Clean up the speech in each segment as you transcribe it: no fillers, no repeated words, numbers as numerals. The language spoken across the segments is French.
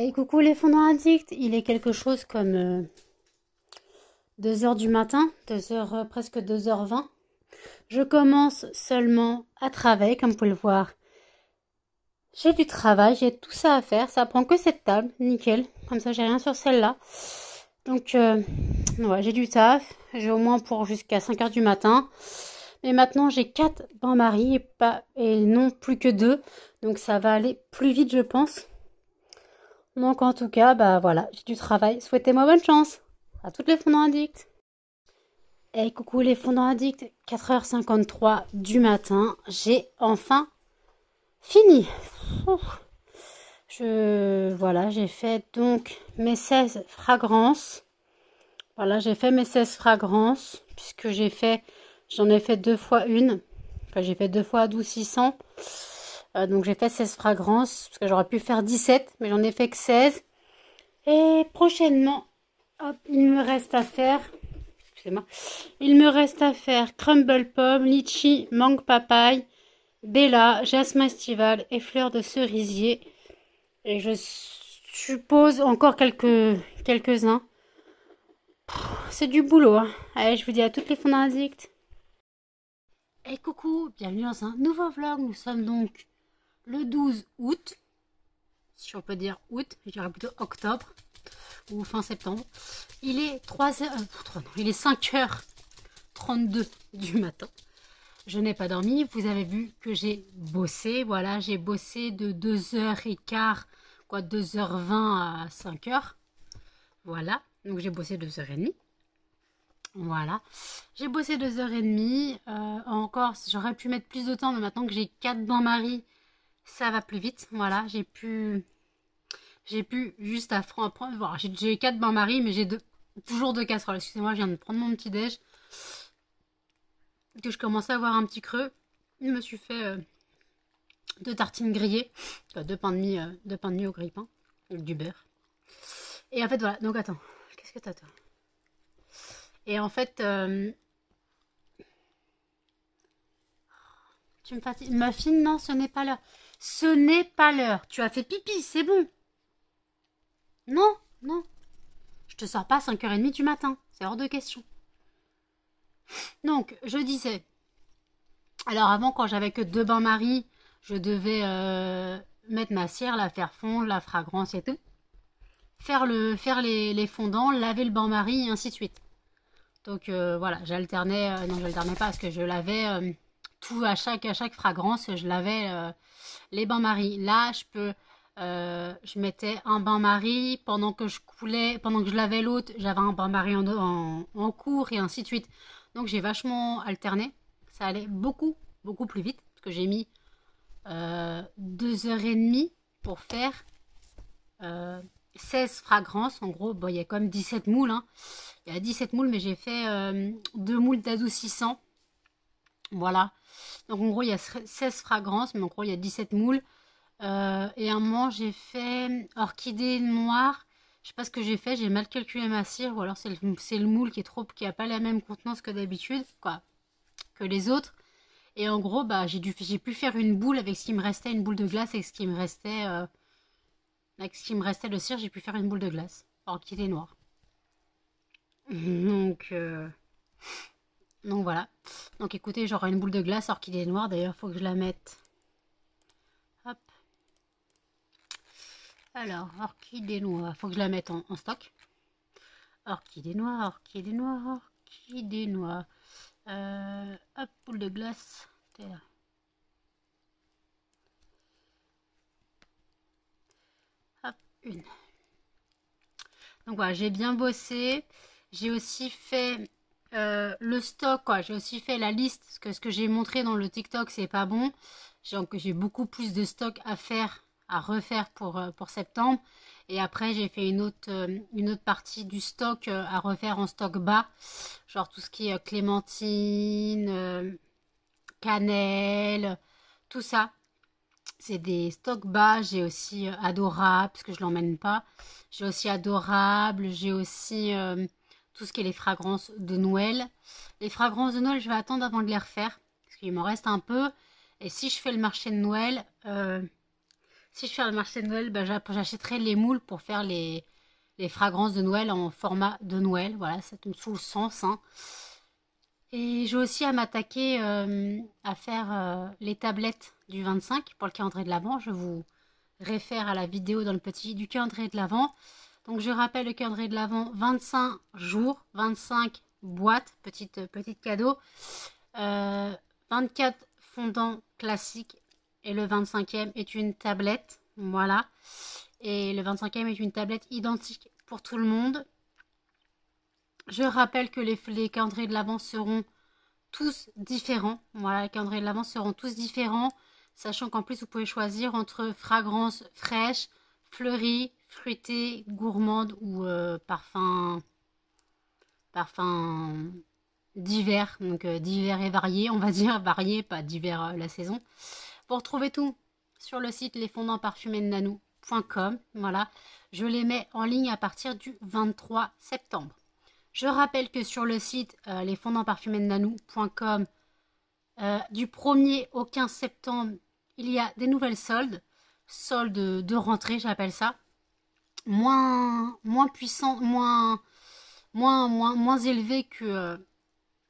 Hey, coucou les fondants addicts, il est quelque chose comme 2 heures du matin, 2 heures, presque 2h20. Je commence seulement à travailler, comme vous pouvez le voir. J'ai du travail, j'ai tout ça à faire, ça prend que cette table, nickel. Comme ça, j'ai rien sur celle-là. Donc, ouais, j'ai du taf, j'ai au moins pour jusqu'à 5 heures du matin. Mais maintenant, j'ai 4 bains-maries et non plus que 2. Donc, ça va aller plus vite, je pense. Donc en tout cas, bah voilà, j'ai du travail. Souhaitez-moi bonne chance à toutes les fondants addicts. Hey, coucou les fondants addicts, 4h53 du matin, j'ai enfin fini. Ouf. Voilà, j'ai fait donc mes 16 fragrances. Voilà, j'ai fait mes 16 fragrances, puisque j'en ai fait 2 fois une. Enfin, j'ai fait 2 fois 12 600. Donc j'ai fait 16 fragrances, parce que j'aurais pu faire 17, mais j'en ai fait que 16. Et prochainement, hop, il me reste à faire crumble pomme, litchi, mangue papaye, bella, jasmin estival et fleurs de cerisier. Et je suppose encore quelques-uns. C'est du boulot, hein. Allez, je vous dis à toutes les fondants addicts. Et coucou, bienvenue dans un nouveau vlog. Nous sommes donc le 12 août. Si on peut dire août, je dirais plutôt octobre. Ou fin septembre. Il est 5h32 du matin. Je n'ai pas dormi. Vous avez vu que j'ai bossé. Voilà, j'ai bossé de 2h15, 2h20 à 5h. Voilà, donc j'ai bossé 2h30. Voilà, j'ai bossé 2h30. Encore, j'aurais pu mettre plus de temps, mais maintenant que j'ai 4 bains-maries, ça va plus vite. Voilà, j'ai pu juste apprendre. Voilà, j'ai 4 bains-maries, mais j'ai toujours 2 casseroles. Excusez-moi, je viens de prendre mon petit déj. Que je commençais à avoir un petit creux. Je me suis fait 2 tartines grillées. 2 pains de mie au grille-pain. Avec du beurre. Et en fait, voilà. Donc, attends. Qu'est-ce que t'as, toi? Et en fait, tu me fatigues. Muffin, non, ce n'est pas l'heure. Ce n'est pas l'heure. Tu as fait pipi, c'est bon. Non, non. Je te sors pas à 5h30 du matin. C'est hors de question. Donc, je disais. Alors, avant, quand j'avais que 2 bains-maries, je devais mettre ma cire, la faire fondre, la fragrance et tout. Faire les fondants, laver le bain-marie et ainsi de suite. Donc, voilà, j'alternais. Non, j'alternais pas parce que je lavais tout à chaque fragrance. Je lavais les bains-maries. Là, je mettais un bain-marie pendant que je coulais, pendant que je lavais l'autre, j'avais un bain-marie en cours et ainsi de suite. Donc j'ai vachement alterné. Ça allait beaucoup plus vite parce que j'ai mis 2h30 pour faire 16 fragrances. En gros, bon, il y a quand même 17 moules. Hein. Il y a 17 moules, mais j'ai fait 2 moules d'adoucissant. Voilà. Donc en gros, il y a 16 fragrances, mais en gros, il y a 17 moules. Et à un moment, j'ai fait orchidée noire. Je sais pas ce que j'ai fait, j'ai mal calculé ma cire, ou alors c'est le moule qui a pas la même contenance que d'habitude, quoi, que les autres. Et en gros, bah, j'ai pu faire une boule avec ce qui me restait, une boule de glace avec ce qui me restait, de cire, j'ai pu faire une boule de glace, orchidée noire. Donc, donc voilà. Donc écoutez, j'aurai une boule de glace orchidée noire. D'ailleurs, il faut que je la mette. Hop. Alors, orchidée noire, faut que je la mette en stock. Orchidée noire, orchidée noire, orchidée noire. Hop, boule de glace. Hop, une. Donc voilà, j'ai bien bossé. J'ai aussi fait le stock, quoi. J'ai aussi fait la liste. Parce que ce que j'ai montré dans le TikTok, c'est pas bon. J'ai beaucoup plus de stock à faire, à refaire pour septembre. Et après, j'ai fait une autre partie du stock à refaire en stock bas. Genre tout ce qui est clémentine, cannelle, tout ça. C'est des stocks bas. J'ai aussi adorable, parce que je l'emmène pas. J'ai aussi adorable. J'ai aussi tout ce qui est les fragrances de Noël. Les fragrances de Noël, je vais attendre avant de les refaire. Parce qu'il m'en reste un peu. Et si je fais le marché de Noël, Si je fais un marché de Noël, bah, j'achèterai les moules pour faire les fragrances de Noël en format de Noël. Voilà, ça tombe sous le sens. Hein. Et j'ai aussi à m'attaquer à faire les tablettes du 25 pour le calendrier de l'Avent. Je vous réfère à la vidéo dans le petit du calendrier de l'Avent. Donc je rappelle le calendrier de l'Avent, 25 jours, 25 boîtes, petite cadeau, 24 fondants classiques et le 25e est une tablette. Voilà. Et le 25e est une tablette identique pour tout le monde. Je rappelle que les calendriers de l'Avent seront tous différents. Voilà, les calendriers de l'Avent seront tous différents. Sachant qu'en plus, vous pouvez choisir entre fragrances fraîches, fleuries, fruitées, gourmandes ou parfums divers. Donc divers et variés, on va dire. Variés, pas divers la saison. Vous retrouvez tout sur le site lesfondants-parfumés-de-Nanou.com. Voilà, je les mets en ligne à partir du 23 septembre. Je rappelle que sur le site lesfondants-parfumés-de-Nanou.com, du 1er au 15 septembre, il y a des nouvelles soldes. Soldes de rentrée, j'appelle ça. Moins puissant, moins élevé que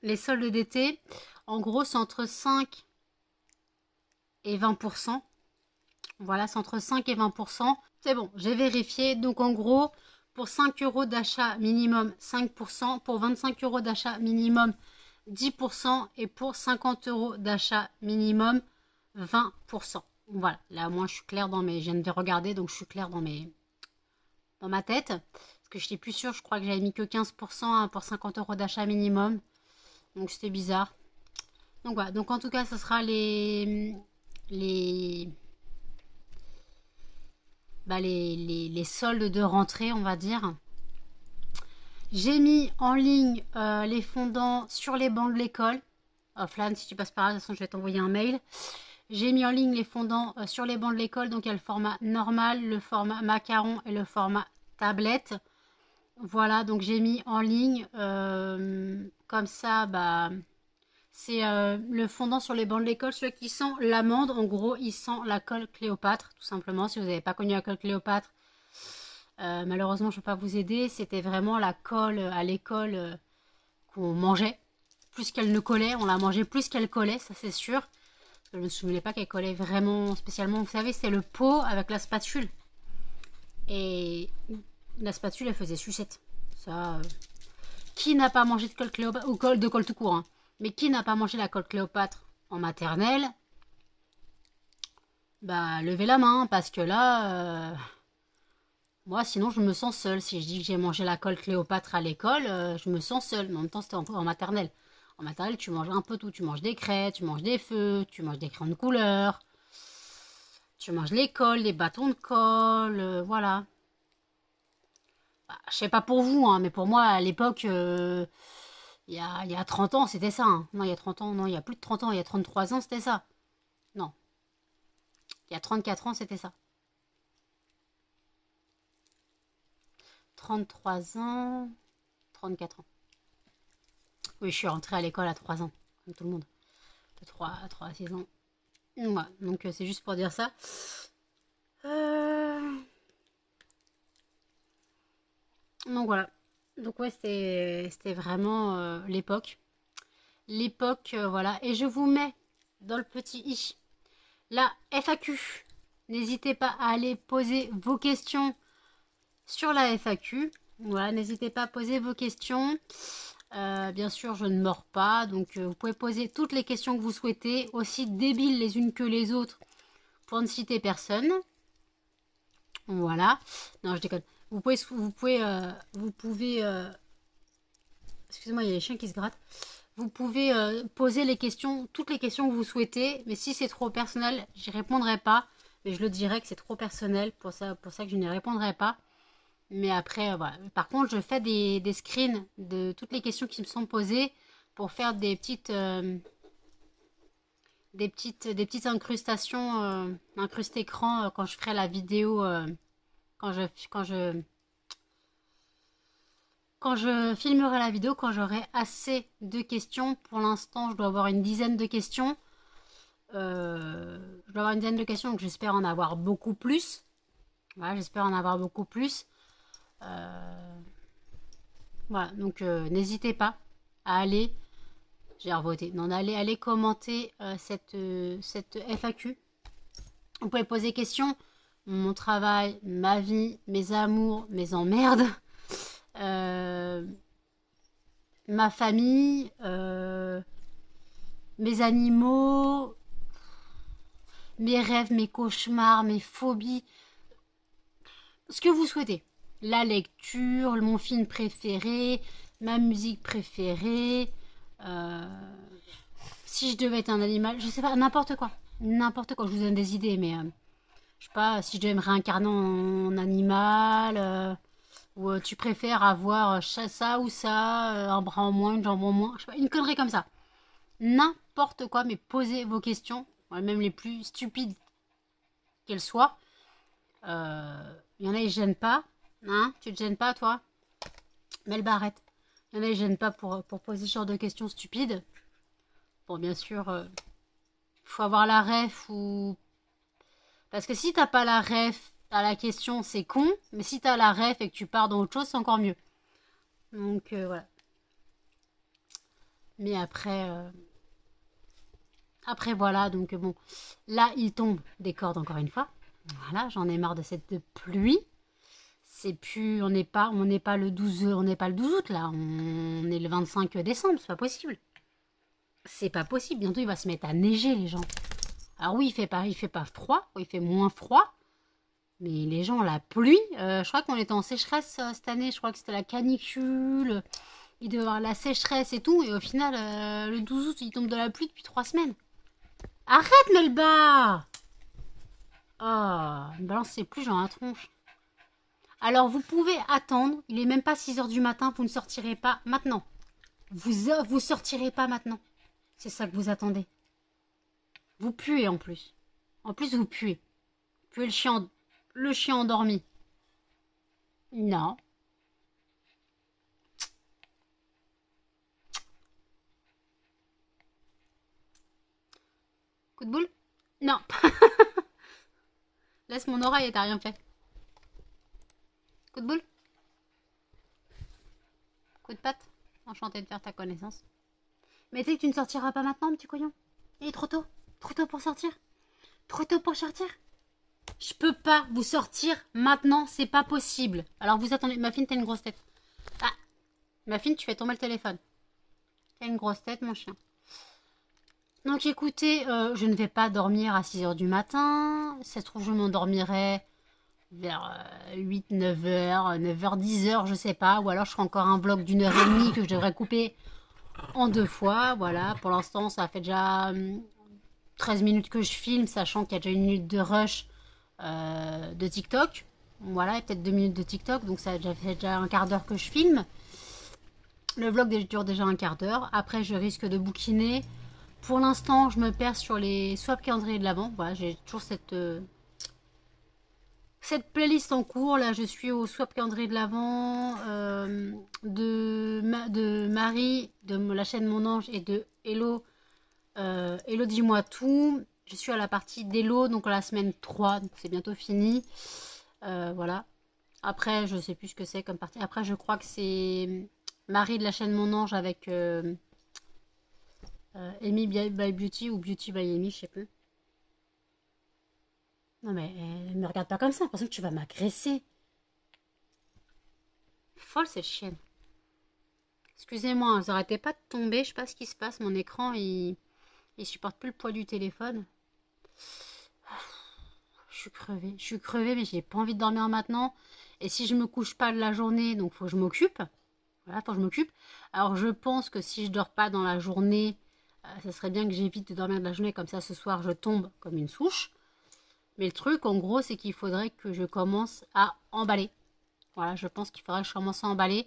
les soldes d'été. En gros, c'est entre 5 et 20%. Voilà, c'est entre 5 et 20%. C'est bon, j'ai vérifié. Donc en gros, pour 5 € d'achat minimum, 5%. Pour 25 € d'achat minimum, 10%. Et pour 50 € d'achat minimum, 20%. Voilà, là moi je suis claire dans mes... Je viens de regarder, donc je suis claire dans ma tête. Parce que je n'étais plus sûre, je crois que j'avais mis que 15% pour 50 € d'achat minimum. Donc c'était bizarre. Donc voilà, donc en tout cas, ce sera les soldes de rentrée, on va dire. J'ai mis en ligne les fondants sur les bancs de l'école. Flan, si tu passes par là, de toute façon, je vais t'envoyer un mail. J'ai mis en ligne les fondants sur les bancs de l'école. Donc, il y a le format normal, le format macaron et le format tablette. Voilà, donc j'ai mis en ligne. Comme ça, bah, c'est le fondant sur les bancs de l'école. Celui qui sent l'amande, en gros, il sent la colle Cléopâtre, tout simplement. Si vous n'avez pas connu la colle Cléopâtre, malheureusement, je ne peux pas vous aider. C'était vraiment la colle à l'école qu'on mangeait. Plus qu'elle ne collait, on la mangeait plus qu'elle collait, ça c'est sûr. Je ne me souvenais pas qu'elle collait vraiment spécialement. Vous savez, c'est le pot avec la spatule. Et la spatule, elle faisait sucette. Ça, qui n'a pas mangé de colle Cléopâtre, ou de colle tout court, hein. Mais qui n'a pas mangé la colle Cléopâtre en maternelle? Bah, levez la main, parce que là, moi, sinon, je me sens seule. Si je dis que j'ai mangé la colle Cléopâtre à l'école, je me sens seule. Mais en même temps, c'était en maternelle. En maternelle, tu manges un peu tout. Tu manges des craies, tu manges des feux, tu manges des crayons de couleur. Tu manges les cols, les bâtons de colle, voilà. Bah, je sais pas pour vous, hein, mais pour moi, à l'époque, il y a 30 ans, c'était ça. Hein. Non, il y a 30 ans, non, il y a plus de 30 ans, il y a 33 ans, c'était ça. Non, il y a 34 ans, c'était ça. 33 ans, 34 ans. Oui, je suis rentrée à l'école à 3 ans, comme tout le monde. De 3 à 6 ans. Ouais, donc c'est juste pour dire ça. Donc voilà. Donc ouais, c'était vraiment l'époque. L'époque, voilà. Et je vous mets dans le petit i la FAQ. N'hésitez pas à aller poser vos questions sur la FAQ. Voilà, n'hésitez pas à poser vos questions. Bien sûr, je ne mords pas. Donc vous pouvez poser toutes les questions que vous souhaitez. Aussi débiles les unes que les autres. Pour ne citer personne. Voilà. Non, je déconne. Vous pouvez excusez-moi, il y a les chiens qui se grattent. Vous pouvez poser les questions, toutes les questions que vous souhaitez. Mais si c'est trop personnel, j'y répondrai pas. Mais je le dirai que c'est trop personnel. Pour ça que je n'y répondrai pas. Mais après, voilà. Par contre, je fais des screens de toutes les questions qui me sont posées pour faire des petites incrustations, incrustes écran quand je ferai la vidéo, quand je filmerai la vidéo, quand j'aurai assez de questions. Pour l'instant, je dois avoir une dizaine de questions. Je dois avoir une dizaine de questions, donc j'espère en avoir beaucoup plus. Voilà, j'espère en avoir beaucoup plus. Voilà, donc n'hésitez pas à aller, j'ai revoté, non, allez commenter cette FAQ. Vous pouvez poser des questions, mon travail, ma vie, mes amours, mes emmerdes, ma famille, mes animaux, mes rêves, mes cauchemars, mes phobies, ce que vous souhaitez. La lecture, mon film préféré, ma musique préférée, si je devais être un animal, je sais pas, n'importe quoi. N'importe quoi, je vous donne des idées, mais je sais pas, si je devais me réincarner en animal, ou tu préfères avoir ça ou ça, un bras en moins, une jambe en moins, je sais pas, une connerie comme ça. N'importe quoi, mais posez vos questions, même les plus stupides qu'elles soient. Il y en a, ils se gênent pas. Hein, tu te gênes pas, toi? Belle barrette. Il y en a, ils se gênent pas pour poser ce genre de questions stupides. Bon, bien sûr, faut avoir la ref ou... Parce que si t'as pas la ref à la question, c'est con. Mais si t'as la ref et que tu pars dans autre chose, c'est encore mieux. Donc, voilà. Mais après... Après, voilà. Donc, bon. Là, il tombe des cordes encore une fois. Voilà, j'en ai marre de cette pluie. C'est plus... On n'est pas le 12... On n'est pas le 12 août, là. On est le 25 décembre. C'est pas possible. C'est pas possible. Bientôt, il va se mettre à neiger, les gens. Alors oui, il fait pas froid, il fait moins froid, mais les gens, la pluie, je crois qu'on était en sécheresse cette année, je crois que c'était la canicule, il devait y avoir la sécheresse et tout, et au final, le 12 août, il tombe de la pluie depuis 3 semaines. Arrête, Melba! Oh, une balance c'est plus genre la tronche. Alors vous pouvez attendre, il est même pas 6 heures du matin, vous ne sortirez pas maintenant. Vous sortirez pas maintenant. C'est ça que vous attendez. Vous puez en plus. En plus, vous puez. Vous puez le chien endormi. Non. Coup de boule? Non. Laisse mon oreille et t'as rien fait. Coup de boule? Coup de patte? Enchanté de faire ta connaissance. Mais tu sais que tu ne sortiras pas maintenant, petit couillon. Il est trop tôt. Trop tôt pour sortir. Trop tôt pour sortir. Je peux pas vous sortir maintenant, c'est pas possible. Alors vous attendez. Muffin, t'as une grosse tête. Ah, Muffin, tu fais tomber le téléphone. T'as une grosse tête, mon chien. Donc écoutez, je ne vais pas dormir à 6 heures du matin. Ça se trouve, je m'endormirai vers 8, 9 heures, 9 heures, 10 heures, je sais pas. Ou alors je ferai encore un vlog d'une heure et demie que je devrais couper en 2 fois. Voilà, pour l'instant, ça fait déjà 13 minutes que je filme, sachant qu'il y a déjà 1 minute de rush de TikTok. Voilà, et peut-être 2 minutes de TikTok, donc ça fait déjà un quart d'heure que je filme. Le vlog dure déjà un quart d'heure. Après, je risque de bouquiner. Pour l'instant, je me perds sur les swap calendrier de l'avant. Voilà, j'ai toujours cette playlist en cours. Là, je suis au swap calendrier de l'avant de Marie, de la chaîne Mon Ange et de Hello. Hello, dis-moi tout. Je suis à la partie d'Hello, donc la semaine 3, donc c'est bientôt fini. Voilà. Après, je sais plus ce que c'est comme partie. Après, je crois que c'est Marie de la chaîne Mon Ange avec Amy by Beauty ou Beauty by Amy, je sais plus. Non mais me regarde pas comme ça, parce que tu vas m'agresser. Folle cette chienne. Excusez-moi, vous arrêtez pas de tomber, je sais pas ce qui se passe, mon écran il supporte plus le poids du téléphone. Je suis crevée, mais j'ai pas envie de dormir maintenant. Et si je me couche pas de la journée, donc faut que je m'occupe. Voilà, faut que je m'occupe. Alors je pense que si je dors pas dans la journée, ça serait bien que j'évite de dormir de la journée, comme ça ce soir je tombe comme une souche. Mais le truc en gros c'est qu'il faudrait que je commence à emballer. Voilà, je pense qu'il faudrait que je commence à emballer.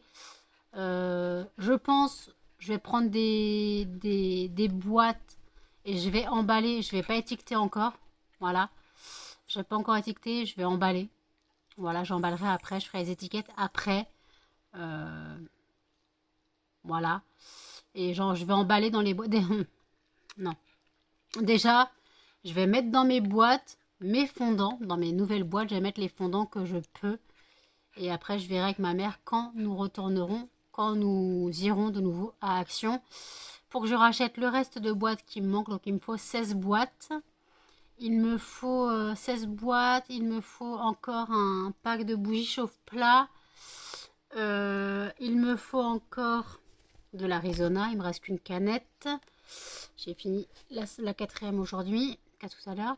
Je pense, je vais prendre des boîtes et je vais emballer. Je vais pas étiqueter encore. Voilà. Je vais pas encore étiqueter, je vais emballer. Voilà, j'emballerai après, je ferai les étiquettes après. Voilà. Et genre, je vais emballer dans les boîtes. Non. Déjà, Je vais mettre dans mes boîtes mes fondants, dans mes nouvelles boîtes, je vais mettre les fondants que je peux. Et après, je verrai avec ma mère quand nous retournerons, quand nous irons de nouveau à Action. Pour que je rachète le reste de boîtes qui me manquent, donc il me faut 16 boîtes. Il me faut 16 boîtes, il me faut encore un pack de bougies chauffe-plat. Il me faut encore de l'Arizona, il me reste qu'une canette. J'ai fini la quatrième aujourd'hui, qu'à tout à l'heure.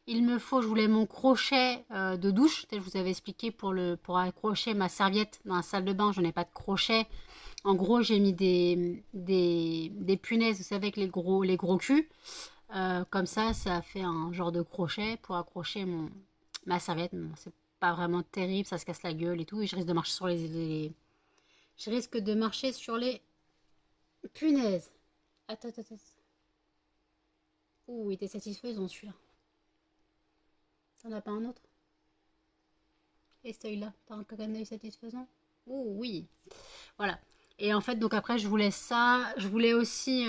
Il me faut, je voulais mon crochet de douche, je vous avais expliqué pour accrocher ma serviette dans la salle de bain, je n'ai pas de crochet. En gros, j'ai mis des punaises, vous savez, avec les gros culs. Comme ça fait un genre de crochet pour accrocher ma serviette. Bon, c'est pas vraiment terrible, ça se casse la gueule et tout. Et je risque de marcher sur je risque de marcher sur les punaises. Attends. Ouh, il était satisfaisant celui-là. T'en as pas un autre? Et cet œil-là, t'as un œil satisfaisant? Ouh, oui. Voilà. Et en fait, donc après, je voulais ça. Je voulais aussi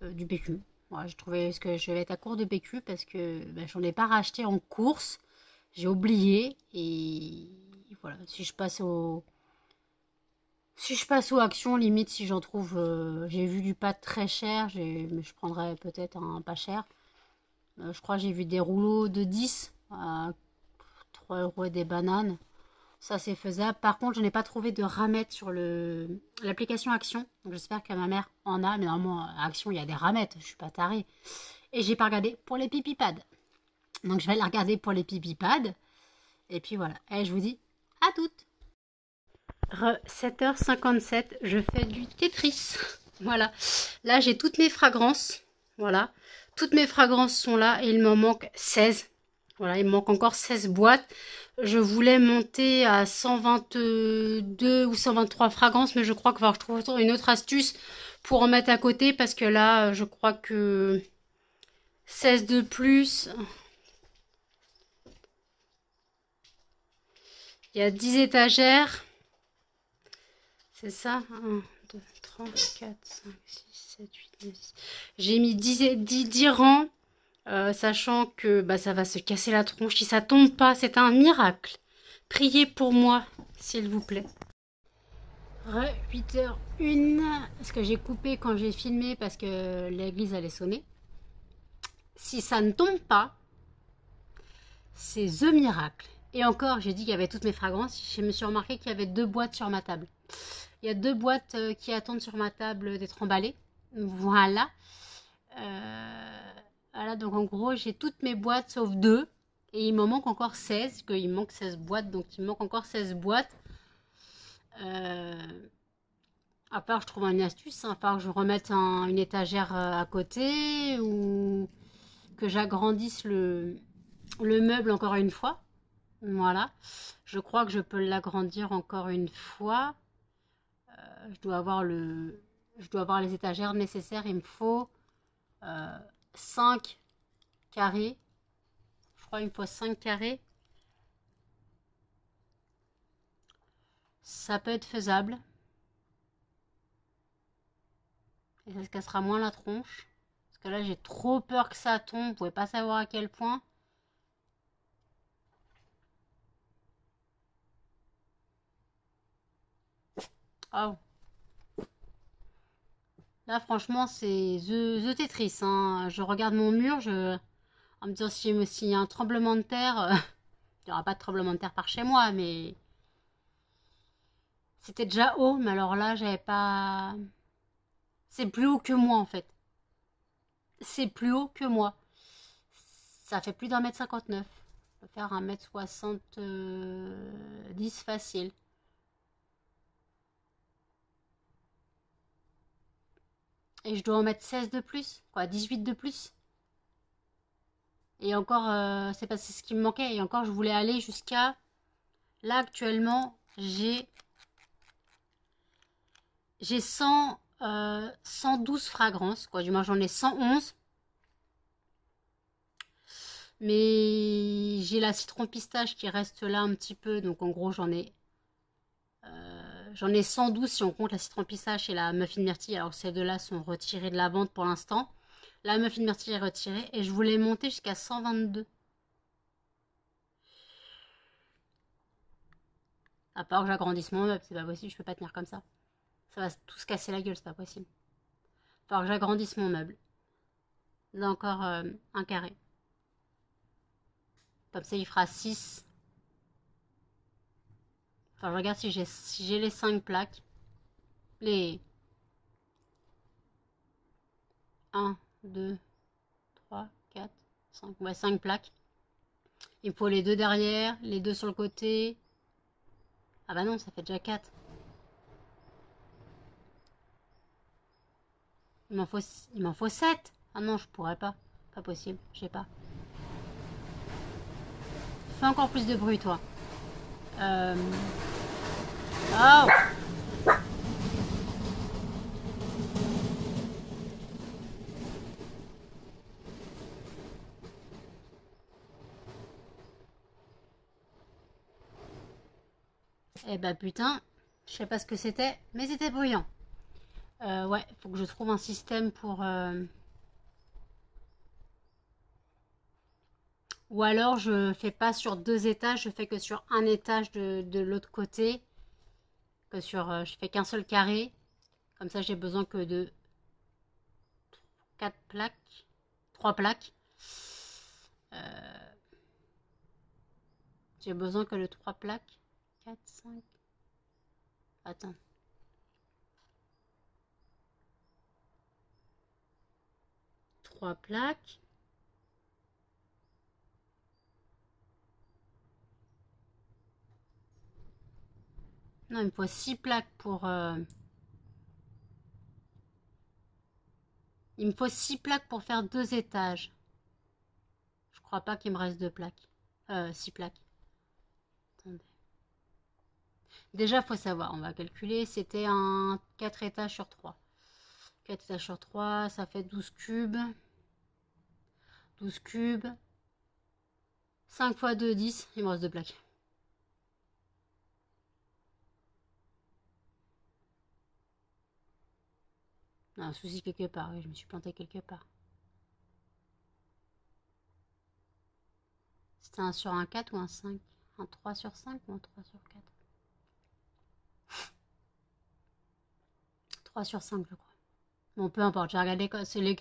du PQ. Ouais, je trouvais que je vais être à court de PQ parce que j'en ai pas racheté en course. J'ai oublié. Et voilà. Si je passe aux actions, limite, si j'en trouve. J'ai vu du pâte très cher. Mais je prendrais peut-être un pas cher. Je crois que j'ai vu des rouleaux de 10 à 3 € et des bananes. Ça, c'est faisable. Par contre, je n'ai pas trouvé de ramettes sur l'application Action. Donc, j'espère que ma mère en a. Mais normalement, à Action, il y a des ramettes. Je suis pas tarée. Et j'ai pas regardé pour les pipi pads. Donc, je vais la regarder pour les pipi pads. Et puis, voilà. Et je vous dis à toutes. 7h57, je fais du Tetris. Voilà. Là, j'ai toutes mes fragrances. Voilà. Toutes mes fragrances sont là et il m'en manque 16. Voilà, il me manque encore 16 boîtes. Je voulais monter à 122 ou 123 fragrances, mais je crois que je trouve une autre astuce pour en mettre à côté parce que là, je crois que 16 de plus. Il y a 10 étagères. C'est ça 1, 2, 3, 4, 5, 6, 7, 8, 9, 10. J'ai mis 10 rangs. Sachant que ça va se casser la tronche. Si ça tombe pas, c'est un miracle. Priez pour moi, s'il vous plaît. 8h01. Ce que j'ai coupé quand j'ai filmé parce que l'église allait sonner. Si ça ne tombe pas, c'est the miracle. Et encore, j'ai dit qu'il y avait toutes mes fragrances. Je me suis remarqué qu'il y avait 2 boîtes sur ma table. Il y a 2 boîtes qui attendent sur ma table d'être emballées. Voilà. Voilà, donc en gros, j'ai toutes mes boîtes sauf 2. Et il m'en manque encore 16, qu'il me manque 16 boîtes, donc il me manque encore 16 boîtes. À part je trouve une astuce, à part que je remette une étagère à côté, ou que j'agrandisse le meuble encore une fois. Voilà. Je crois que je peux l'agrandir encore une fois. Je dois avoir les étagères nécessaires. Il me faut 5 carrés. Je crois qu'il me faut 5 carrés. Ça peut être faisable. Et ça se cassera moins la tronche. Parce que là, j'ai trop peur que ça tombe. Vous pouvez pas savoir à quel point. Oh. Là, franchement, c'est the Tetris. Hein. Je regarde mon mur, en me disant s'il y a un tremblement de terre, il n'y aura pas de tremblement de terre par chez moi, mais c'était déjà haut. Mais alors là, j'avais pas. C'est plus haut que moi en fait. C'est plus haut que moi. Ça fait plus d'1,59 m. Je peux faire 1,70 m facile. Et je dois en mettre 16 de plus, quoi, 18 de plus. Et encore, c'est ce qui me manquait. Et encore, je voulais aller jusqu'à... Là, actuellement, j'ai 112 fragrances, quoi. Du moins, j'en ai 111. Mais j'ai la citron pistache qui reste là un petit peu. Donc, en gros, j'en ai 112 si on compte la citron pistache et la muffin myrtille. Alors, ces deux-là sont retirés de la vente pour l'instant. La muffin merci est retirée. Et je voulais monter jusqu'à 122. À part que j'agrandisse mon meuble, c'est pas possible, je peux pas tenir comme ça. Ça va tout se casser la gueule, c'est pas possible. Il va falloir que j'agrandisse mon meuble. Là encore un carré. Comme ça, il fera 6. Enfin, je regarde si j'ai les 5 plaques. Les 1, 2, 3, 4, 5. Ouais, 5 plaques. Il me faut les 2 derrière, les 2 sur le côté. Ah bah non, ça fait déjà 4. Il m'en faut 7. Ah non, je pourrais pas. Pas possible, je sais pas. Fais encore plus de bruit, toi. Oh! Eh bah putain, je sais pas ce que c'était, mais c'était bruyant. Ouais, faut que je trouve un système pour... Ou alors je fais pas sur 2 étages, je fais que sur un étage de l'autre côté. Que sur, je fais qu'un seul carré. Comme ça j'ai besoin que de 4 plaques. 3 plaques. J'ai besoin que de 3 plaques. 4, 5. Attends. 3 plaques. Non, il me faut 6 plaques pour... Il me faut 6 plaques pour faire 2 étages. Je crois pas qu'il me reste 2 plaques. 6 plaques. Attendez. Déjà, il faut savoir, on va calculer, c'était un 4 étages sur 3. 4 étages sur 3, ça fait 12 cubes. 12 cubes. 5 fois 2, 10. Il me reste 2 plaques. Non, un souci quelque part, oui, je me suis planté quelque part. C'était un sur un 4 ou un 5? Un 3 sur 5 ou un 3 sur 4? 3 sur 5, je crois. Bon, peu importe, j'ai regardé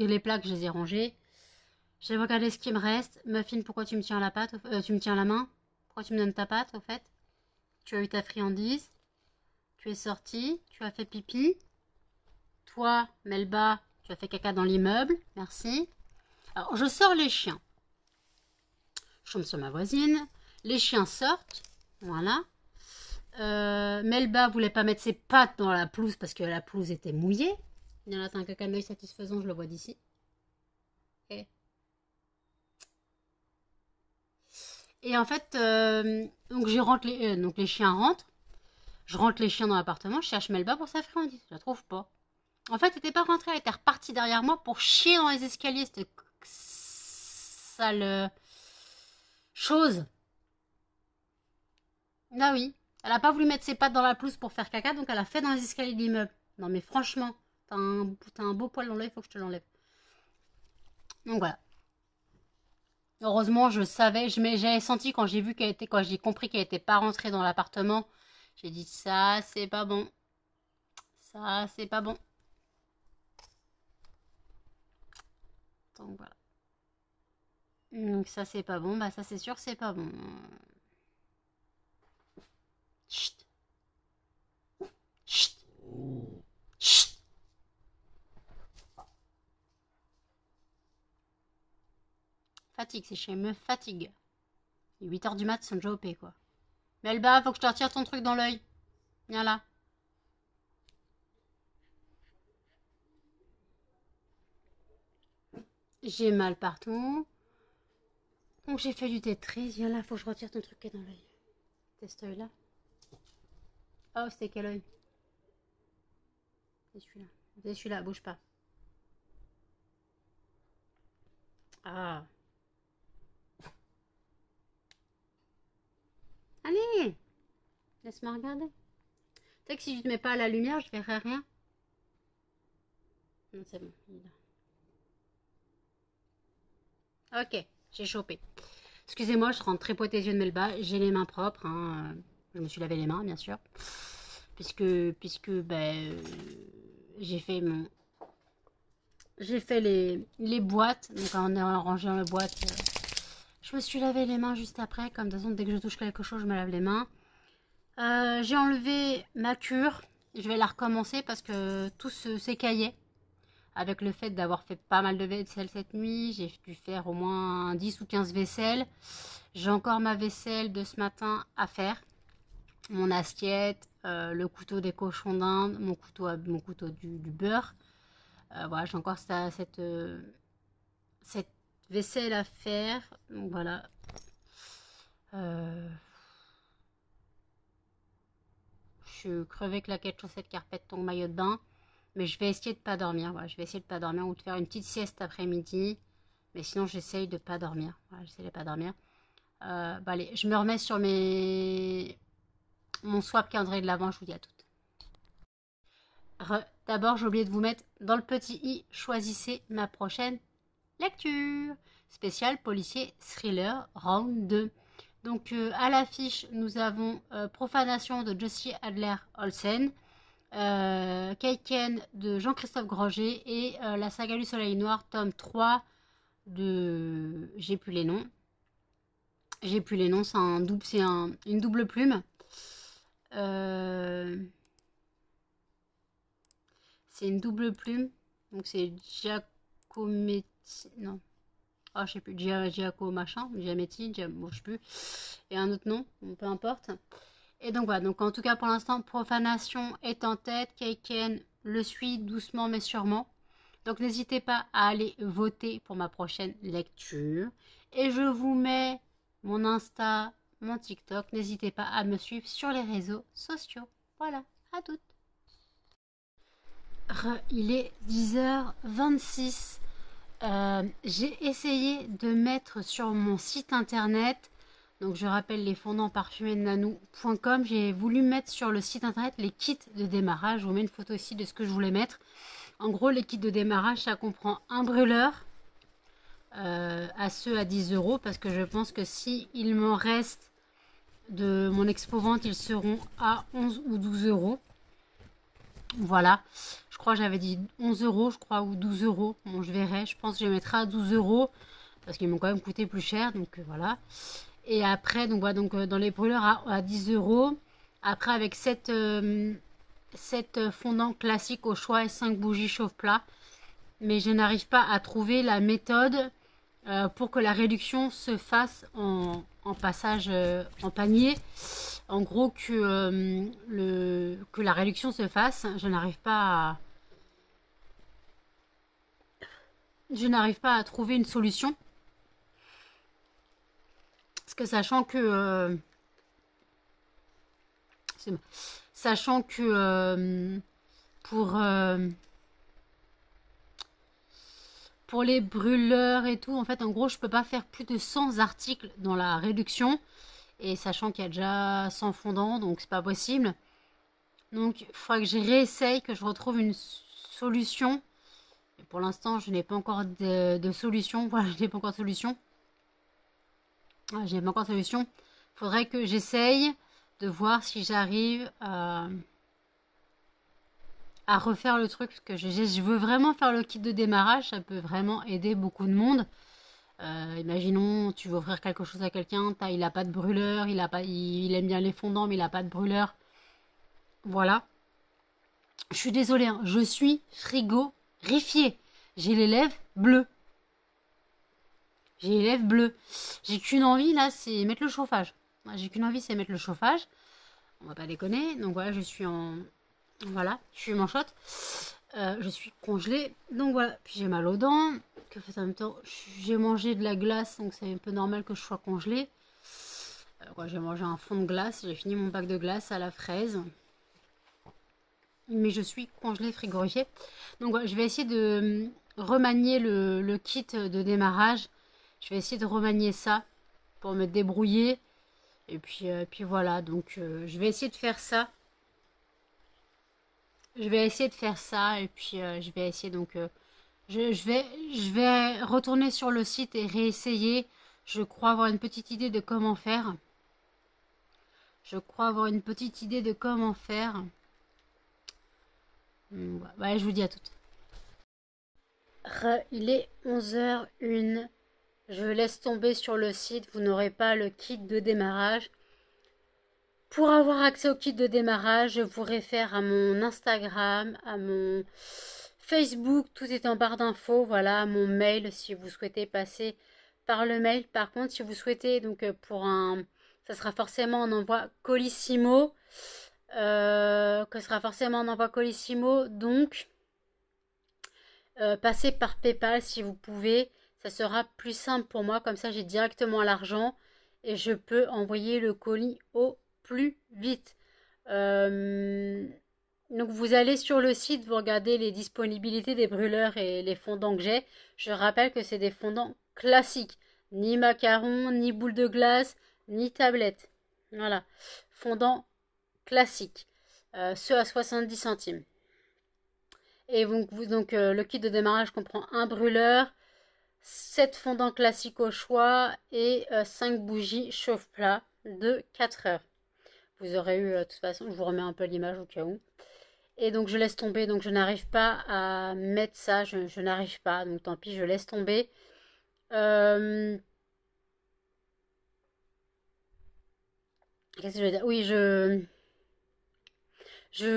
les plaques, je les ai rangées. J'ai regardé ce qui me reste. Muffin, pourquoi tu me tiens la patte, tu me tiens la main? Pourquoi tu me donnes ta patte, au fait? Tu as eu ta friandise. Tu es sorti. Tu as fait pipi. Toi, Melba, tu as fait caca dans l'immeuble. Merci. Alors, je sors les chiens. Je tombe sur ma voisine. Les chiens sortent. Voilà. Melba voulait pas mettre ses pattes dans la pelouse parce que la pelouse était mouillée. Il y en a un caca d'œil satisfaisant, je le vois d'ici. Okay. Et en fait, donc donc les chiens rentrent. Je rentre les chiens dans l'appartement, je cherche Melba pour sa friandise. Je la trouve pas. En fait, elle était pas rentrée, elle était repartie derrière moi pour chier dans les escaliers. Cette sale chose. Ah oui. Elle a pas voulu mettre ses pattes dans la pelouse pour faire caca, donc elle a fait dans les escaliers de l'immeuble. Non mais franchement, t'as un beau poil dans l'œil, faut que je te l'enlève. Donc voilà. Heureusement, je savais, j'avais senti quand quand j'ai compris qu'elle était pas rentrée dans l'appartement, j'ai dit ça, c'est pas bon. Ça, c'est pas bon. Donc voilà. Donc ça, c'est pas bon. Bah ça, c'est sûr, c'est pas bon. Chut. Chut. Chut. Fatigue, c'est chez me fatigue. 8h du mat, ils sont déjà OP, quoi. Melba, faut que je te retire ton truc dans l'œil. Viens là. J'ai mal partout. Donc j'ai fait du Tetris. Viens là, faut que je retire ton truc qui est dans l'œil. C'est cet œil-là. Oh, c'était quel œil? C'est celui-là. C'est celui-là, bouge pas. Ah. Allez, laisse-moi regarder. Tu sais que si je ne mets pas à la lumière, je verrai rien. Non, c'est bon, il est là. Ok, j'ai chopé. Excusez-moi, je rentre tripoter les yeux de Melba. J'ai les mains propres. Hein. Je me suis lavé les mains, bien sûr. Puisque ben, j'ai fait mon... J'ai fait les boîtes. Donc, on a rangé dans les boîtes. Je me suis lavé les mains juste après. Comme de toute façon, dès que je touche quelque chose, je me lave les mains. J'ai enlevé ma cure. Je vais la recommencer parce que tout s'écaillait. Avec le fait d'avoir fait pas mal de vaisselle cette nuit, j'ai dû faire au moins 10 ou 15 vaisselles. J'ai encore ma vaisselle de ce matin à faire. Mon assiette, le couteau des cochons d'Inde, mon couteau du beurre. Voilà, j'ai encore cette vaisselle à faire. Donc voilà. Je suis crevée, claquette, chaussettes, carpette, tongs, maillot de bain. Mais je vais essayer de pas dormir. Voilà, je vais essayer de pas dormir ou de faire une petite sieste après-midi. Mais sinon, j'essaye de pas dormir. Voilà, j'essaye de pas dormir. Bah allez, je me remets sur mon swap calendrier de l'avant. Je vous dis à toutes. D'abord, j'ai oublié de vous mettre dans le petit i. Choisissez ma prochaine lecture. Spécial policier thriller round 2. Donc à l'affiche, nous avons Profanation de Jussi Adler-Olsen. Kaiken de Jean-Christophe Granger et La saga du soleil noir, tome 3 de... J'ai plus les noms. C'est une double plume. C'est une double plume. Donc c'est Giacometti... Non. Oh, je sais plus. Giaco machin. Giametti. Bon, je sais plus. Et un autre nom. Peu importe. Et donc voilà, donc en tout cas pour l'instant, Profanation est en tête, Kaiken le suit doucement mais sûrement. Donc n'hésitez pas à aller voter pour ma prochaine lecture. Et je vous mets mon Insta, mon TikTok. N'hésitez pas à me suivre sur les réseaux sociaux. Voilà, à toutes. Il est 10h26. J'ai essayé de mettre sur mon site internet... Donc je rappelle les fondants parfumés de nanou.com. J'ai voulu mettre sur le site internet les kits de démarrage. Je vous mets une photo ici de ce que je voulais mettre. En gros, les kits de démarrage, ça comprend un brûleur à 10 euros. Parce que je pense que si il m'en reste de mon expo-vente, ils seront à 11 ou 12 euros. Voilà. Je crois que j'avais dit 11 euros, je crois, ou 12 euros. Bon, je verrai. Je pense que je les mettrai à 12 euros. Parce qu'ils m'ont quand même coûté plus cher. Donc voilà. Et après, donc voilà, donc dans les brûleurs à 10 euros. Après, avec 7 fondants classiques au choix et 5 bougies chauffe-plat. Mais je n'arrive pas à trouver la méthode pour que la réduction se fasse en passage en panier. En gros, que la réduction se fasse, je n'arrive pas à trouver une solution. Parce que sachant que pour les brûleurs et tout, en fait, en gros, je peux pas faire plus de 100 articles dans la réduction. Et sachant qu'il y a déjà 100 fondants, donc c'est pas possible. Donc, il faudra que je réessaye, que je retrouve une solution. Et pour l'instant, je n'ai pas encore de solution. Voilà, je n'ai pas encore de solution. J'ai pas encore de solution. Faudrait que j'essaye de voir si j'arrive à refaire le truc. Parce que je veux vraiment faire le kit de démarrage. Ça peut vraiment aider beaucoup de monde. Imaginons, tu veux offrir quelque chose à quelqu'un. Il n'a pas de brûleur. Il aime bien les fondants, mais il n'a pas de brûleur. Voilà. Je suis désolée. Hein, je suis frigorifiée. J'ai les lèvres bleues. J'ai les lèvres bleues. J'ai qu'une envie là, c'est mettre le chauffage. J'ai qu'une envie, c'est mettre le chauffage. On va pas déconner. Donc voilà, je suis en... Voilà, je suis manchotte. Je suis congelée. Donc voilà, puis j'ai mal aux dents. Que fait en même temps, j'ai mangé de la glace, donc c'est un peu normal que je sois congelée. J'ai mangé un fond de glace. J'ai fini mon bac de glace à la fraise. Mais je suis congelée, frigorifiée. Donc voilà, je vais essayer de remanier le kit de démarrage. Je vais essayer de remanier ça pour me débrouiller. Et puis voilà, donc je vais essayer de faire ça. Je vais essayer de faire ça et puis je vais essayer donc Je vais retourner sur le site et réessayer. Je crois avoir une petite idée de comment faire. Ouais, je vous dis à toutes. Il est 11h01. Je laisse tomber sur le site. Vous n'aurez pas le kit de démarrage. Pour avoir accès au kit de démarrage, je vous réfère à mon Instagram, à mon Facebook, tout est en barre d'infos, voilà, à mon mail si vous souhaitez passer par le mail. Par contre, si vous souhaitez, donc ça sera forcément en envoi Colissimo, donc passez par PayPal si vous pouvez, ça sera plus simple pour moi, comme ça j'ai directement l'argent et je peux envoyer le colis au plus vite. Donc vous allez sur le site, vous regardez les disponibilités des brûleurs et les fondants que j'ai. Je rappelle que c'est des fondants classiques. Ni macarons, ni boules de glace, ni tablette. Voilà. Fondants classiques. Ceux à 70 centimes. Et donc le kit de démarrage comprend un brûleur, 7 fondants classiques au choix et 5 bougies chauffe-plat de 4 heures. Vous aurez eu, de toute façon, je vous remets un peu l'image au cas où. Et donc je laisse tomber, donc je n'arrive pas à mettre ça, je n'arrive pas, donc tant pis, je laisse tomber. Qu'est-ce que je veux dire? Oui, je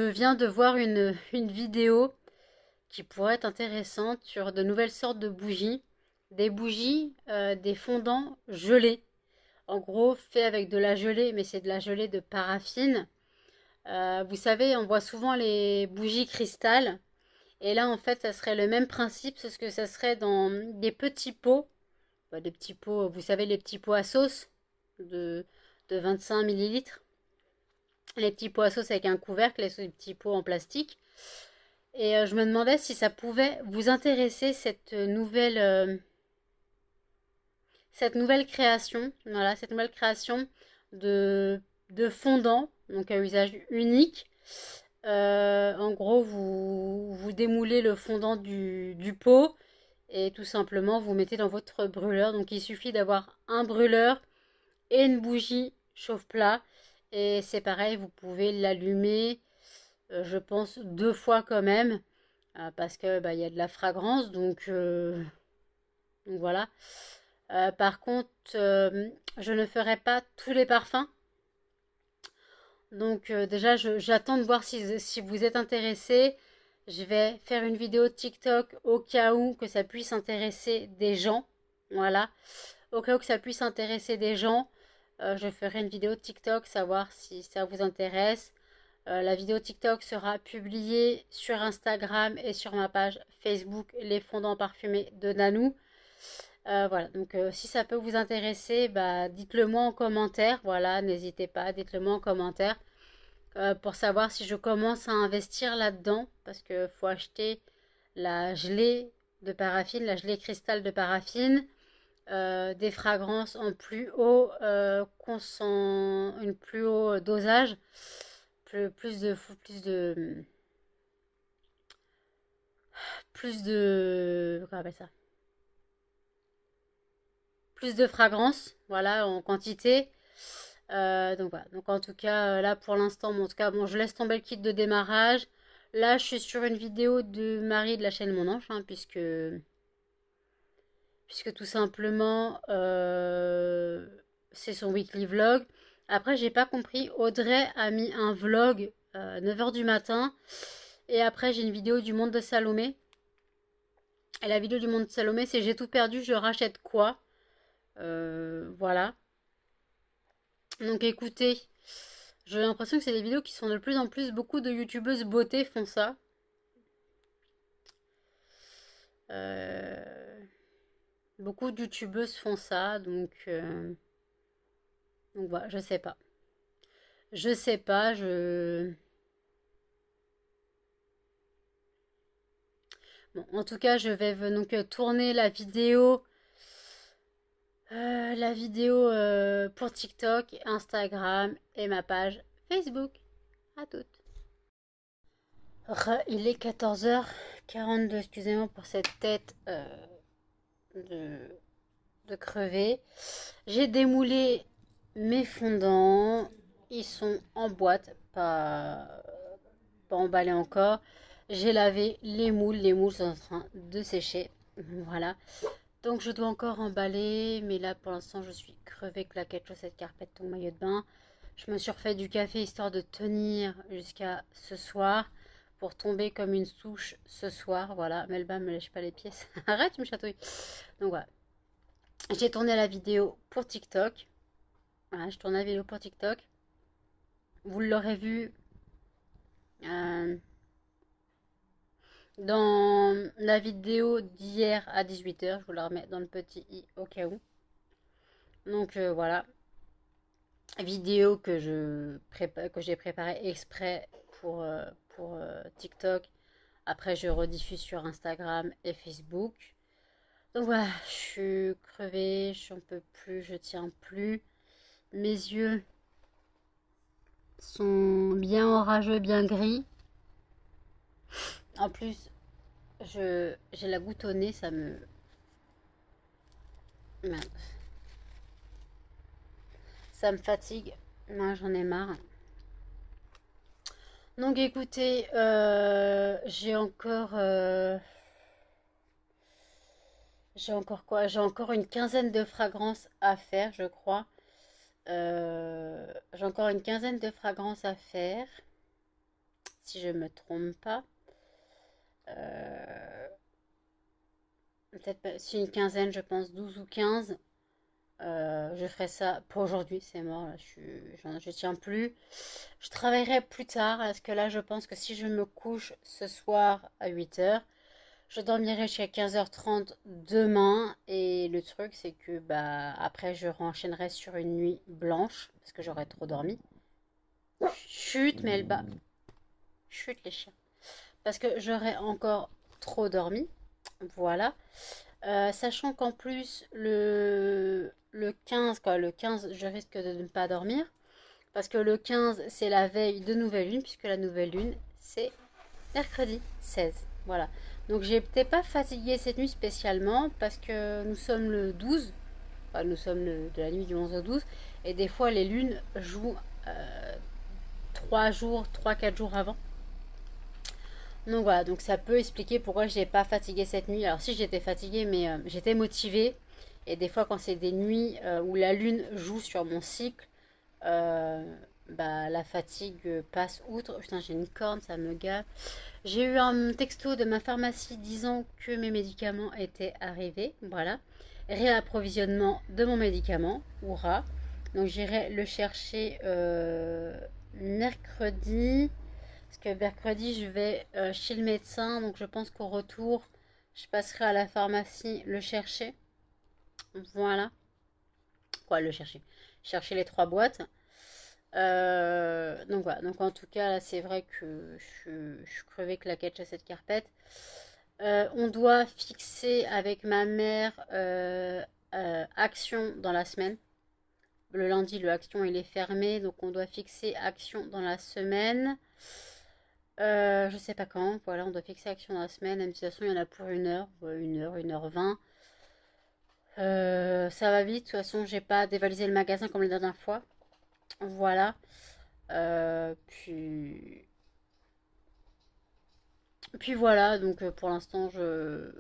viens de voir une vidéo qui pourrait être intéressante sur de nouvelles sortes de bougies. Des bougies, des fondants gelés. En gros, fait avec de la gelée, mais c'est de la gelée de paraffine. Vous savez, on voit souvent les bougies cristal. Et là, en fait, ça serait le même principe, sauf que ça serait dans des petits pots. Des petits pots, vous savez, les petits pots à sauce de, de 25 millilitres. Les petits pots à sauce avec un couvercle, les petits pots en plastique. Et je me demandais si ça pouvait vous intéresser, cette nouvelle création. Voilà, cette nouvelle création de fondant, donc à usage unique. En gros, vous démoulez le fondant du pot et tout simplement vous mettez dans votre brûleur. Donc il suffit d'avoir un brûleur et une bougie chauffe-plat. Et c'est pareil, vous pouvez l'allumer, je pense, 2 fois quand même. Parce que bah, y a de la fragrance, donc voilà. Par contre, je ne ferai pas tous les parfums. Donc déjà, j'attends de voir si vous êtes intéressé. Je vais faire une vidéo TikTok au cas où que ça puisse intéresser des gens. Voilà. Au cas où que ça puisse intéresser des gens, je ferai une vidéo TikTok, savoir si ça vous intéresse. La vidéo TikTok sera publiée sur Instagram et sur ma page Facebook Les Fondants Parfumés de Nanou. Voilà, donc si ça peut vous intéresser, bah, dites-le moi en commentaire. Voilà, n'hésitez pas, dites-le moi en commentaire pour savoir si je commence à investir là-dedans. Parce qu'il faut acheter la gelée de paraffine, la gelée cristal de paraffine, des fragrances en plus haut, une plus haut dosage, comment on appelle ça? Plus de fragrance, voilà, en quantité. Donc voilà, donc en tout cas, là pour l'instant, en tout cas, bon, je laisse tomber le kit de démarrage. Là, je suis sur une vidéo de Marie de la chaîne Mon Ange, hein, puisque tout simplement, c'est son weekly vlog. Après, j'ai pas compris, Audrey a mis un vlog 9h du matin, et après, j'ai une vidéo du monde de Salomé. Et la vidéo du monde de Salomé, c'est j'ai tout perdu, je rachète quoi? Voilà. Donc écoutez, j'ai l'impression que c'est des vidéos qui sont de plus en plus, beaucoup de youtubeuses beauté font ça. Beaucoup de youtubeuses font ça, donc voilà, je sais pas. Je sais pas, Bon, en tout cas, je vais donc tourner la vidéo pour TikTok, Instagram et ma page Facebook. À toutes. Il est 14h 42, excusez-moi pour cette tête de crever. J'ai démoulé mes fondants. Ils sont en boîte, pas emballés encore. J'ai lavé les moules sont en train de sécher. Voilà. Donc je dois encore emballer, mais là pour l'instant je suis crevée, claquette, chaussettes, carpette, ton maillot de bain. Je me suis refait du café histoire de tenir jusqu'à ce soir pour tomber comme une souche ce soir. Voilà, Melba me lèche pas les pièces. Arrête, tu me chatouilles. Donc voilà. J'ai tourné la vidéo pour TikTok. Voilà, je tourne la vidéo pour TikTok. Vous l'aurez vu dans la vidéo d'hier à 18h. Je vous la remets dans le petit i au cas où. Donc voilà. Vidéo que j'ai préparée exprès pour TikTok. Après, je rediffuse sur Instagram et Facebook. Donc voilà, je suis crevée, je n'en peux plus, je tiens plus. Mes yeux sont bien orageux, bien gris. En plus, j'ai la goutte au nez, ça me... Merde. Ça me fatigue. Moi, j'en ai marre. Donc écoutez, j'ai encore quoi? J'ai encore une quinzaine de fragrances à faire, je crois. J'ai encore une quinzaine de fragrances à faire, si je me trompe pas. Euh, Peut-être pas, si une quinzaine, je pense 12 ou 15. Je ferai ça pour aujourd'hui, c'est mort, là, je tiens plus. Je travaillerai plus tard, parce que là, je pense que si je me couche ce soir à 8h, je dormirai jusqu'à 15h30 demain. Et le truc, c'est que bah après, je renchaînerai sur une nuit blanche, parce que j'aurai trop dormi. Chut, mais elle bat. Chut, les chiens. Parce que j'aurai encore trop dormi. Voilà. Sachant qu'en plus, le 15, quoi, le 15, je risque de ne pas dormir. Parce que le 15, c'est la veille de nouvelle lune, puisque la nouvelle lune, c'est mercredi 16. Voilà. Donc, j'ai peut-être pas fatigué cette nuit spécialement, parce que nous sommes le 12. Enfin, nous sommes de la nuit du 11 au 12. Et des fois, les lunes jouent 3 jours, 3-4 jours avant. Donc voilà, donc ça peut expliquer pourquoi je n'ai pas fatigué cette nuit. Alors si j'étais fatiguée, mais j'étais motivée. Et des fois quand c'est des nuits où la lune joue sur mon cycle, euh, bah, la fatigue passe outre. Putain, j'ai une corne, ça me gave. J'ai eu un texto de ma pharmacie disant que mes médicaments étaient arrivés. Voilà. Réapprovisionnement de mon médicament. Hurrah. Donc j'irai le chercher mercredi. Parce que mercredi, je vais chez le médecin. Donc, je pense qu'au retour, je passerai à la pharmacie le chercher. Voilà. Quoi, le chercher? Chercher les 3 boîtes. Donc, voilà. Donc, en tout cas, là, c'est vrai que je suis crevée claquette à cette carpette. On doit fixer avec ma mère action dans la semaine. Le lundi, le action, il est fermé. Donc, on doit fixer action dans la semaine. Je sais pas quand, voilà, on doit fixer action dans la semaine. De toute façon, il y en a pour 1 heure, 1 heure, 1h20. Ça va vite, de toute façon, j'ai pas dévalisé le magasin comme la dernière fois. Voilà. Puis voilà, donc pour l'instant, je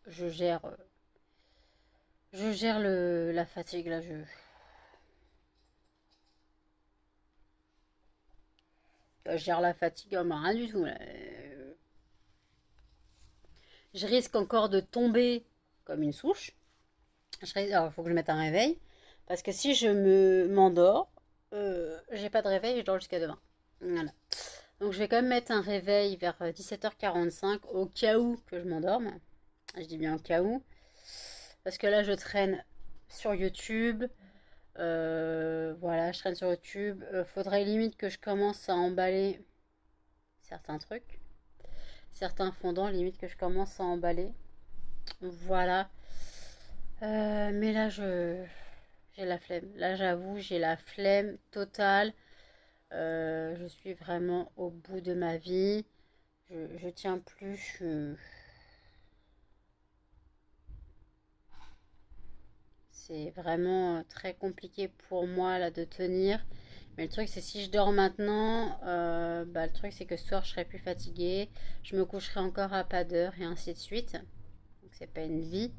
gère, je gère la fatigue là. Je gère la fatigue, oh, mais rien du tout là. Je risque encore de tomber comme une souche. Alors, il faut que je mette un réveil. Parce que si je m'endors, j'ai pas de réveil, je dors jusqu'à demain. Voilà. Donc je vais quand même mettre un réveil vers 17h45 au cas où que je m'endorme. Je dis bien au cas où. Parce que là, je traîne sur YouTube. Voilà, je traîne sur YouTube. Faudrait limite que je commence à emballer certains trucs. Certains fondants, limite que je commence à emballer. Voilà. Mais là, j'ai la flemme. Là, j'avoue, j'ai la flemme totale. Je suis vraiment au bout de ma vie. Je tiens plus. C'est vraiment très compliqué pour moi là de tenir. Mais le truc, c'est si je dors maintenant, bah, le truc, c'est que ce soir, je serai plus fatiguée. Je me coucherai encore à pas d'heure et ainsi de suite. Donc, c'est pas une vie.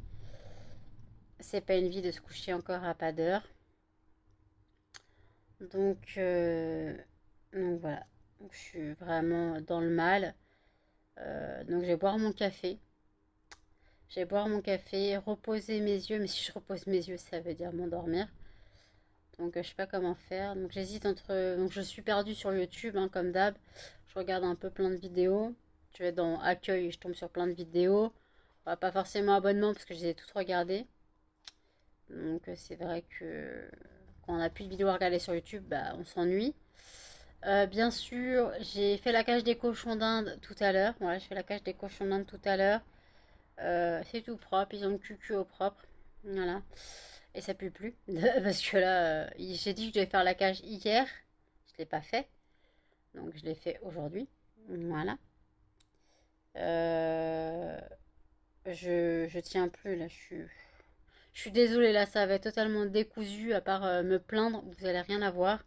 C'est pas une vie de se coucher encore à pas d'heure. Donc, euh, donc voilà. Donc, je suis vraiment dans le mal. Donc, je vais boire mon café. Je vais boire mon café, reposer mes yeux. Mais si je repose mes yeux, ça veut dire m'endormir. Donc je sais pas comment faire. Donc j'hésite entre. Donc je suis perdue sur YouTube, hein, comme d'hab. Je regarde un peu plein de vidéos. Je vais dans accueil et je tombe sur plein de vidéos. Bah, pas forcément abonnement parce que je les ai toutes regardées. Donc c'est vrai que quand on n'a plus de vidéos à regarder sur YouTube, bah, on s'ennuie. Bien sûr, j'ai fait la cage des cochons d'Inde tout à l'heure. Voilà, je fais la cage des cochons d'Inde tout à l'heure. C'est tout propre, ils ont le cucu au propre. Voilà. Et ça pue plus. Parce que là, j'ai dit que je devais faire la cage hier. Je ne l'ai pas fait. Donc je l'ai fait aujourd'hui. Voilà. Euh, je tiens plus là. Je suis désolée là, ça va être totalement décousu. À part me plaindre, vous allez rien avoir.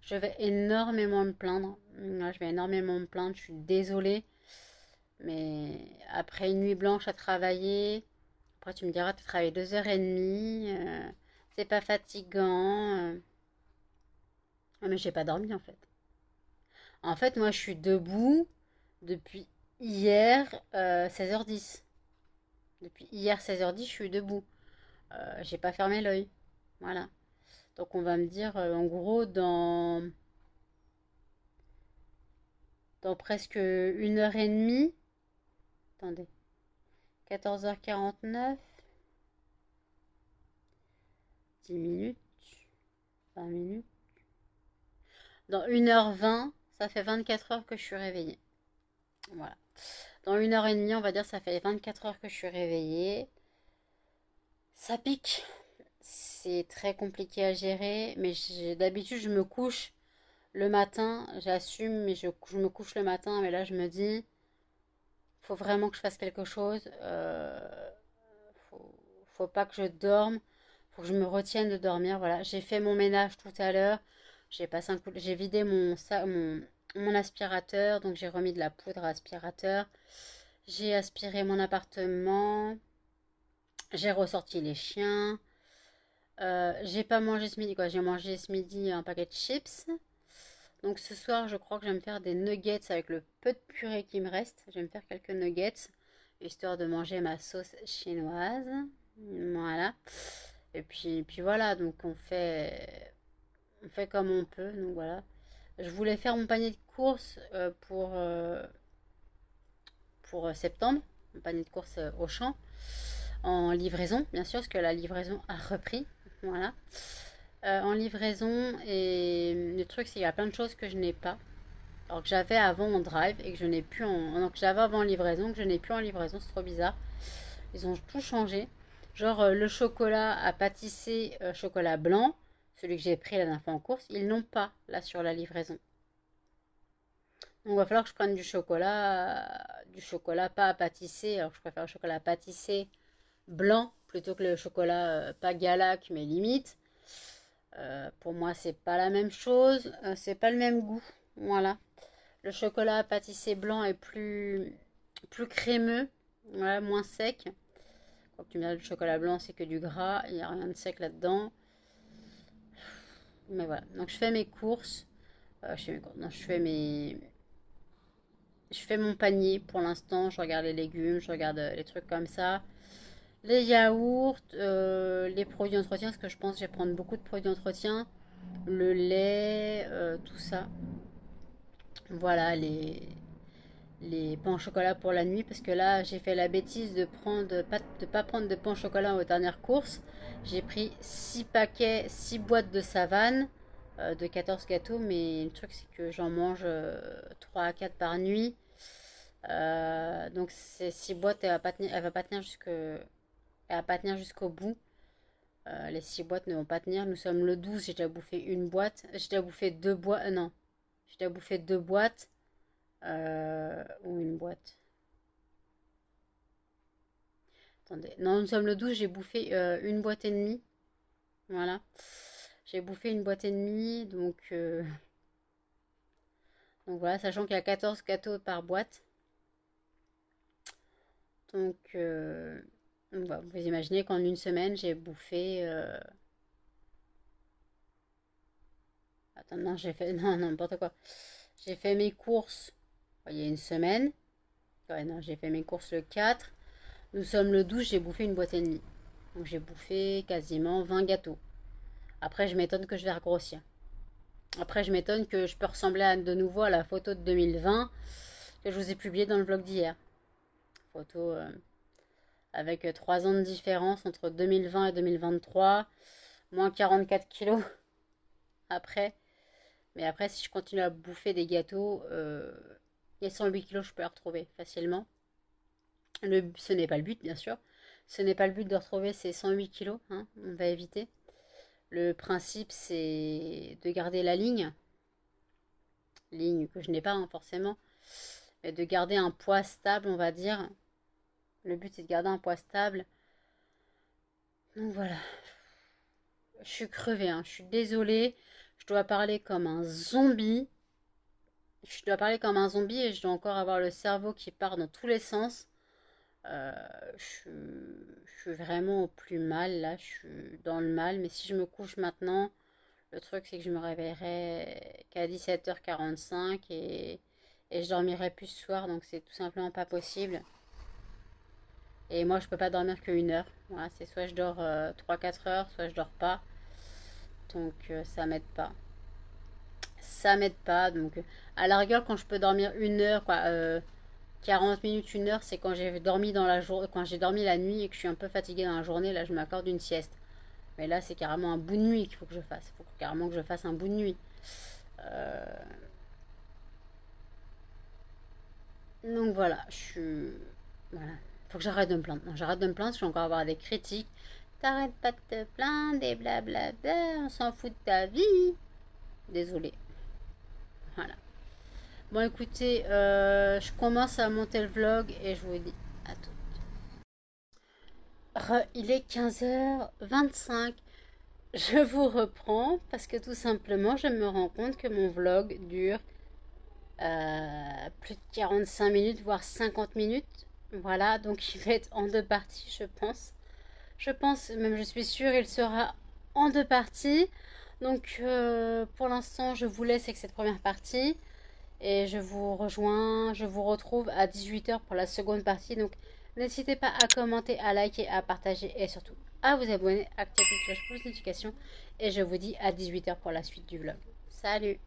Je vais énormément me plaindre. Là, je vais énormément me plaindre. Je suis désolée. Mais après une nuit blanche à travailler, après tu me diras, tu as travaillé 2h30. C'est pas fatigant. Ah, mais j'ai pas dormi en fait. En fait, moi je suis debout depuis hier 16h10. Depuis hier 16h10, je suis debout. J'ai pas fermé l'œil. Voilà. Donc on va me dire, en gros, dans presque 1h30. Attendez. 14h49. 10 minutes. 20 minutes. Dans 1h20, ça fait 24 heures que je suis réveillée. Voilà. Dans 1h30, on va dire, ça fait 24 heures que je suis réveillée. Ça pique. C'est très compliqué à gérer, mais d'habitude, je me couche le matin. J'assume, mais je me couche le matin. Mais là, je me dis, faut vraiment que je fasse quelque chose. Faut, faut pas que je dorme. Faut que je me retienne de dormir. Voilà. J'ai fait mon ménage tout à l'heure. J'ai vidé mon aspirateur. Donc, j'ai remis de la poudre à aspirateur. J'ai aspiré mon appartement. J'ai ressorti les chiens. J'ai pas mangé ce midi, quoi. J'ai mangé ce midi un paquet de chips. Donc ce soir, je crois que je vais me faire des nuggets avec le peu de purée qui me reste. Je vais me faire quelques nuggets, histoire de manger ma sauce chinoise. Voilà. Et puis voilà, donc on fait comme on peut. Donc voilà. Je voulais faire mon panier de courses pour septembre. Mon panier de courses au champ. En livraison, bien sûr, parce que la livraison a repris. Voilà. En livraison, et le truc, c'est qu'il y a plein de choses que je n'ai pas. Alors que j'avais avant en drive et que je n'ai plus en. Donc j'avais avant en livraison, que je n'ai plus en livraison, c'est trop bizarre. Ils ont tout changé. Genre le chocolat à pâtisser, chocolat blanc, celui que j'ai pris la dernière fois en course, ils n'ont pas là sur la livraison. Donc il va falloir que je prenne du chocolat pas à pâtisser. Alors je préfère le chocolat à pâtisser blanc plutôt que le chocolat pas galac mais limite. Pour moi c'est pas la même chose, c'est pas le même goût. Voilà. Le chocolat pâtissé blanc est plus crémeux, voilà, moins sec. Quand tu me dis le chocolat blanc, c'est que du gras, il n'y a rien de sec là-dedans. Mais voilà, donc je fais mes courses. Non, je fais mon panier pour l'instant. Je regarde les légumes, je regarde les trucs comme ça. Les yaourts, les produits d'entretien, parce que je pense que je vais prendre beaucoup de produits d'entretien. Le lait, tout ça. Voilà, les pains au chocolat pour la nuit parce que là j'ai fait la bêtise de pas prendre de pain au chocolat aux dernières courses. J'ai pris 6 paquets, 6 boîtes de Savane de 14 gâteaux, mais le truc c'est que j'en mange 3 à 4 par nuit. Donc ces 6 boîtes elle va pas tenir jusqu'au bout. Les 6 boîtes ne vont pas tenir. Nous sommes le 12, j'ai déjà bouffé une boîte. J'ai déjà bouffé deux boîtes. Non, j'ai déjà bouffé deux boîtes. Ou une boîte. Attendez. Non, nous sommes le 12, j'ai bouffé une boîte et demie. Voilà. J'ai bouffé une boîte et demie, donc voilà, sachant qu'il y a 14 gâteaux par boîte. Donc voilà, vous imaginez qu'en une semaine, j'ai bouffé... Attends, non, j'ai fait... Non, n'importe quoi. J'ai fait mes courses il y a une semaine. Ouais, non, j'ai fait mes courses le 4. Nous sommes le 12, j'ai bouffé une boîte et demie. Donc j'ai bouffé quasiment 20 gâteaux. Après, je m'étonne que je vais regrossir. Après, je m'étonne que je peux ressembler de nouveau à la photo de 2020 que je vous ai publiée dans le vlog d'hier. Photo avec 3 ans de différence entre 2020 et 2023. Moins 44 kilos après. Mais après, si je continue à bouffer des gâteaux, les 108 kilos, je peux les retrouver facilement. Ce n'est pas le but, bien sûr. Ce n'est pas le but de retrouver ces 108 kilos. Hein, on va éviter. Le principe, c'est de garder la ligne. Ligne que je n'ai pas, hein, forcément. Mais de garder un poids stable, on va dire. Le but, c'est de garder un poids stable. Donc voilà. Je suis crevée, hein. Je suis désolée. Je dois parler comme un zombie. Je dois parler comme un zombie et je dois encore avoir le cerveau qui part dans tous les sens. Je suis vraiment au plus mal là, je suis dans le mal. Mais si je me couche maintenant, le truc c'est que je me réveillerai qu'à 17h45 et je dormirai plus ce soir. Donc c'est tout simplement pas possible. Et moi je peux pas dormir que 1 heure. Voilà, c'est soit je dors 3-4 heures, soit je dors pas. Donc ça m'aide pas. Ça m'aide pas. Donc à la rigueur quand je peux dormir 1 heure, quoi. 40 minutes, 1 heure, c'est quand j'ai dormi dans la journée, quand j'ai dormi la nuit et que je suis un peu fatiguée dans la journée, là je m'accorde une sieste. Mais là c'est carrément un bout de nuit qu'il faut que je fasse. Il faut carrément que je fasse un bout de nuit. Euh, Donc voilà, je suis... Voilà. Faut que j'arrête de me plaindre. Non, j'arrête de me plaindre, je vais encore avoir des critiques. T'arrêtes pas de te plaindre et blablabla, on s'en fout de ta vie. Désolée. Voilà. Bon écoutez, je commence à monter le vlog et je vous dis à tout. Il est 15h25. Je vous reprends parce que tout simplement, je me rends compte que mon vlog dure plus de 45 minutes, voire 50 minutes. Voilà, donc il va être en 2 parties, je pense. Je pense, même je suis sûre, il sera en 2 parties. Donc pour l'instant, je vous laisse avec cette première partie. Et je vous retrouve à 18h pour la seconde partie. Donc n'hésitez pas à commenter, à liker, à partager et surtout à vous abonner, activer la cloche pour les notifications. Et je vous dis à 18h pour la suite du vlog. Salut!